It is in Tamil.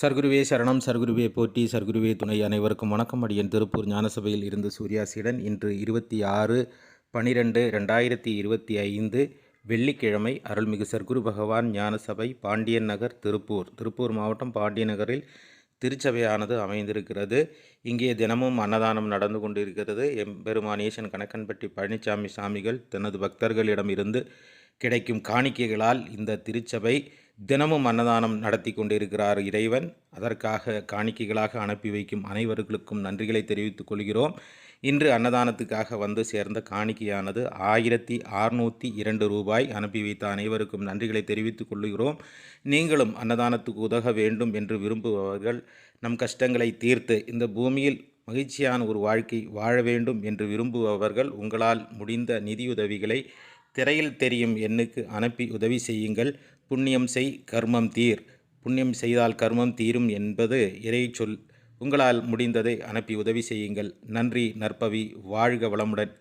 சர்க்குருவே சரணம், சர்க்குருவே போற்றி, சர்க்குருவே துணை. அனைவருக்கும் வணக்கம். அடியன் திருப்பூர் ஞானசபையில் இருந்து சூர்யாசியுடன். இன்று 26/12/2025 வெள்ளிக்கிழமை. அருள்மிகு சர்க்குரு பகவான் ஞானசபை, பாண்டியன் நகர், திருப்பூர் மாவட்டம் பாண்டியன் நகரில் திருச்சபையானது அமைந்திருக்கிறது. இங்கே தினமும் அன்னதானம் நடந்து கொண்டிருக்கிறது. எம்பெருமான் ஈசன் கணக்கன்பட்டி பழனிசாமி சாமிகள் தனது பக்தர்களிடமிருந்து கிடைக்கும் காணிக்கைகளால் இந்த திருச்சபை தினமும் அன்னதானம் நடத்தி கொண்டிருக்கிறார் இறைவன். அதற்காக காணிக்கைகளாக அனுப்பி வைக்கும் அனைவர்களுக்கும் நன்றிகளை தெரிவித்துக் கொள்கிறோம். இன்று அன்னதானத்துக்காக வந்து சேர்ந்த காணிக்கையானது 1602 ரூபாய். அனுப்பி வைத்த அனைவருக்கும் நன்றிகளை தெரிவித்துக் கொள்கிறோம். நீங்களும் அன்னதானத்துக்கு உதவ வேண்டும் என்று விரும்புபவர்கள், நம் கஷ்டங்களை தீர்த்து இந்த பூமியில் மகிழ்ச்சியான ஒரு வாழ்க்கை வாழ வேண்டும் என்று விரும்புபவர்கள், உங்களால் முடிந்த நிதியுதவிகளை திரையில் தெரியும் எண்ணுக்கு அனுப்பி உதவி செய்யுங்கள். புண்ணியம் செய் கர்மம் தீர், புண்ணியம் செய்தால் கர்மம் தீரும் என்பது இறை சொல். உங்களால் முடிந்ததை அனுப்பி உதவி செய்யுங்கள். நன்றி. நற்பவி. வாழ்க வளமுடன்.